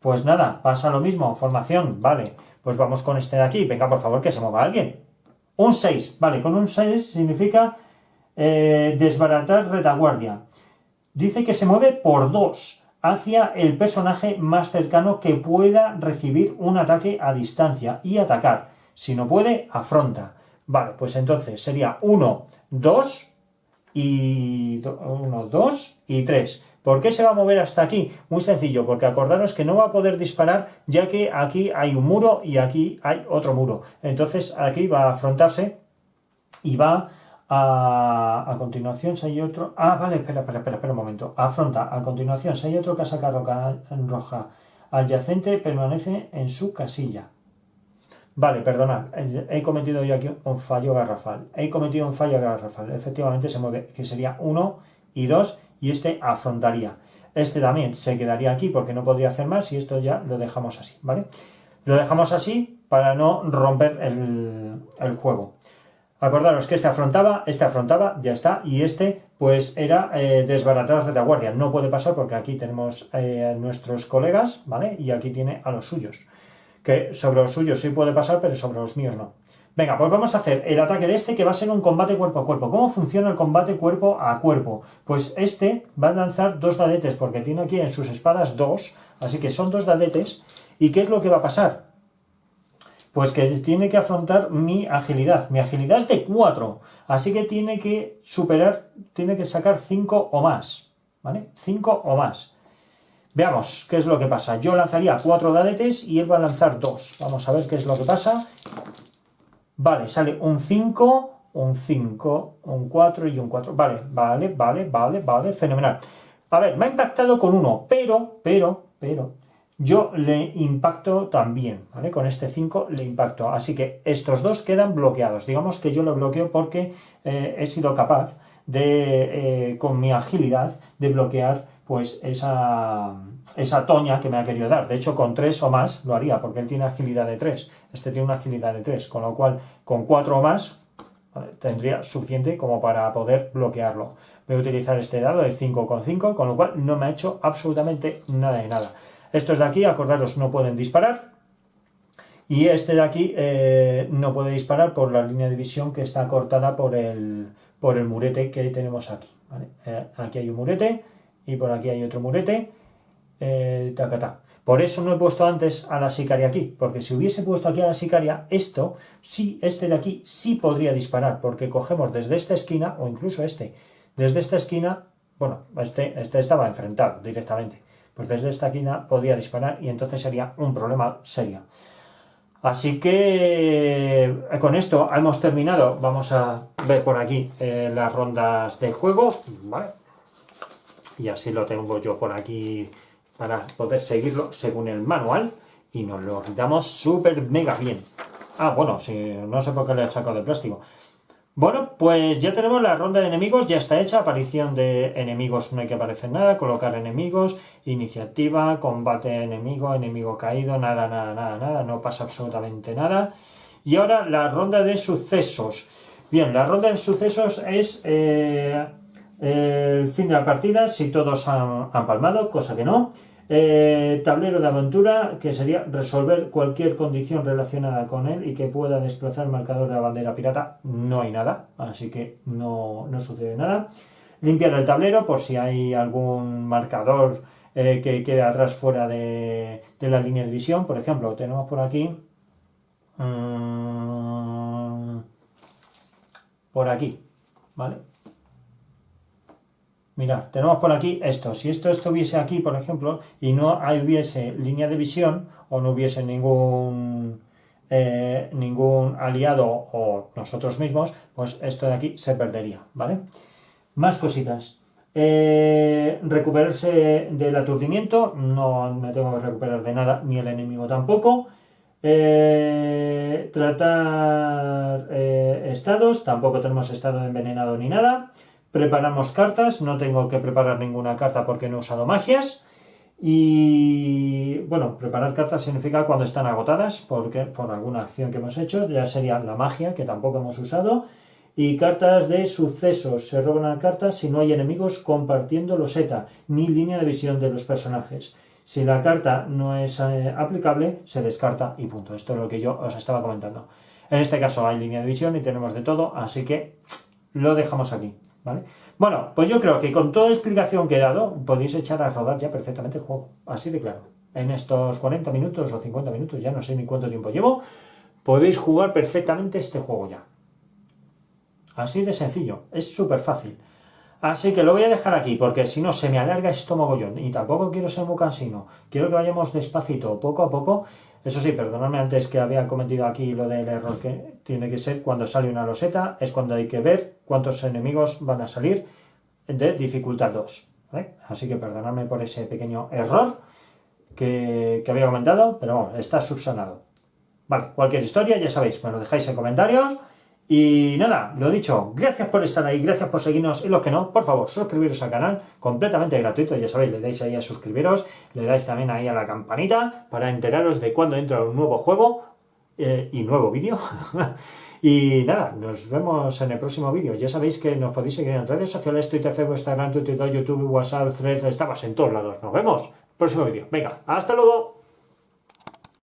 Pues nada, pasa lo mismo, formación, vale. Pues vamos con este de aquí, venga, por favor, que se mueva alguien. Un 6, vale, con un 6 significa desbaratar retaguardia. Dice que se mueve por 2 hacia el personaje más cercano que pueda recibir un ataque a distancia y atacar. Si no puede, afronta. Vale, pues entonces sería 1, 2 y 3. ¿Por qué se va a mover hasta aquí? Muy sencillo, porque acordaros que no va a poder disparar, ya que aquí hay un muro y aquí hay otro muro. Entonces aquí va a afrontarse y va a continuación, si hay otro... Ah, vale, espera un momento. Afronta. A continuación, si hay otro casaca roja adyacente, permanece en su casilla. Vale, perdonad. He cometido yo aquí un fallo garrafal. Efectivamente se mueve, que sería 1 y 2, y este afrontaría. Este también se quedaría aquí porque no podría hacer más y esto ya lo dejamos así, ¿vale? Lo dejamos así para no romper el juego. Acordaros que este afrontaba, ya está, y este pues era desbaratar retaguardia. No puede pasar porque aquí tenemos a nuestros colegas, ¿vale? Y aquí tiene a los suyos. Que sobre los suyos sí puede pasar, pero sobre los míos no. Venga, pues vamos a hacer el ataque de este, que va a ser un combate cuerpo a cuerpo. ¿Cómo funciona el combate cuerpo a cuerpo? Pues este va a lanzar 2 dadetes, porque tiene aquí en sus espadas 2, así que son 2 dadetes. ¿Y qué es lo que va a pasar? Pues que tiene que afrontar mi agilidad. Mi agilidad es de 4, así que tiene que sacar 5 o más, ¿vale? 5 o más. Veamos qué es lo que pasa. Yo lanzaría 4 dadetes y él va a lanzar 2. Vamos a ver qué es lo que pasa. Vale, sale un 5, un 5, un 4 y un 4. Vale, fenomenal. A ver, me ha impactado con 1, pero, yo le impacto también, ¿vale? Con este 5 le impacto. Así que estos dos quedan bloqueados. Digamos que yo lo bloqueo porque he sido capaz de, con mi agilidad, de bloquear pues esa toña que me ha querido dar. De hecho, con 3 o más lo haría, porque él tiene agilidad de 3. Este tiene una agilidad de 3, con lo cual con 4 o más, ¿vale?, tendría suficiente como para poder bloquearlo. Voy a utilizar este dado de 5 con 5, con lo cual no me ha hecho absolutamente nada de nada. Estos de aquí, acordaros, no pueden disparar. Y este de aquí no puede disparar por la línea de visión que está cortada por el murete que tenemos aquí, ¿vale? Aquí hay un murete y por aquí hay otro murete. Por eso no he puesto antes a la sicaria aquí, porque si hubiese puesto aquí a la sicaria, este de aquí sí podría disparar, porque cogemos desde esta esquina, o incluso desde esta esquina, bueno, este estaba enfrentado directamente, pues desde esta esquina podría disparar y entonces sería un problema serio. Así que con esto hemos terminado. Vamos a ver por aquí las rondas de juego, ¿vale? Y así lo tengo yo por aquí para poder seguirlo según el manual y nos lo quitamos súper mega bien. Ah, bueno, sí, no sé por qué le he sacado de plástico. Bueno, pues ya tenemos la ronda de enemigos, ya está hecha. Aparición de enemigos, no hay que aparecer nada. Colocar enemigos, iniciativa, combate enemigo, enemigo caído, nada, no pasa absolutamente nada. Y ahora la ronda de sucesos. Bien, la ronda de sucesos es el fin de la partida si todos han palmado, cosa que no. Tablero de aventura, que sería resolver cualquier condición relacionada con él y que pueda desplazar el marcador de la bandera pirata. No hay nada, así que no sucede nada. Limpiar el tablero por si hay algún marcador que quede atrás fuera de la línea de visión. Por ejemplo, tenemos por aquí por aquí, ¿vale? Mirad, tenemos por aquí esto. Si esto estuviese aquí, por ejemplo, y no hubiese línea de visión, o no hubiese ningún aliado o nosotros mismos, pues esto de aquí se perdería, ¿vale? Más cositas. Recuperarse del aturdimiento. No me tengo que recuperar de nada, ni el enemigo tampoco. Tratar estados. Tampoco tenemos estado de envenenado ni nada. Preparamos cartas, no tengo que preparar ninguna carta porque no he usado magias. Y bueno, preparar cartas significa cuando están agotadas, porque por alguna acción que hemos hecho, ya sería la magia, que tampoco hemos usado. Y cartas de sucesos, se roban cartas si no hay enemigos compartiendo loseta, ni línea de visión de los personajes. Si la carta no es aplicable, se descarta y punto. Esto es lo que yo os estaba comentando. En este caso hay línea de visión y tenemos de todo, así que lo dejamos aquí, ¿vale? Bueno, pues yo creo que con toda la explicación que he dado podéis echar a rodar ya perfectamente el juego, así de claro. En estos 40 minutos o 50 minutos, ya no sé ni cuánto tiempo llevo, podéis jugar perfectamente este juego ya. Así de sencillo, es súper fácil. Así que lo voy a dejar aquí, porque si no se me alarga esto mogollón, y tampoco quiero ser muy cansino. Quiero que vayamos despacito, poco a poco. Eso sí, perdonadme antes que había cometido aquí lo del error que tiene que ser cuando sale una loseta, es cuando hay que ver cuántos enemigos van a salir de dificultad 2, ¿vale? Así que perdonadme por ese pequeño error que había comentado, pero bueno, está subsanado. Vale, cualquier historia, ya sabéis, me lo dejáis en comentarios. Y nada, lo dicho, gracias por estar ahí, gracias por seguirnos, y los que no, por favor, suscribiros al canal, completamente gratuito, ya sabéis, le dais ahí a suscribiros, le dais también ahí a la campanita para enteraros de cuando entra un nuevo juego y nuevo vídeo. Y nada, nos vemos en el próximo vídeo. Ya sabéis que nos podéis seguir en redes sociales, Twitter, Facebook, Instagram, Twitter, YouTube, WhatsApp, Threads, estamos en todos lados. Nos vemos en el próximo vídeo. Venga, hasta luego.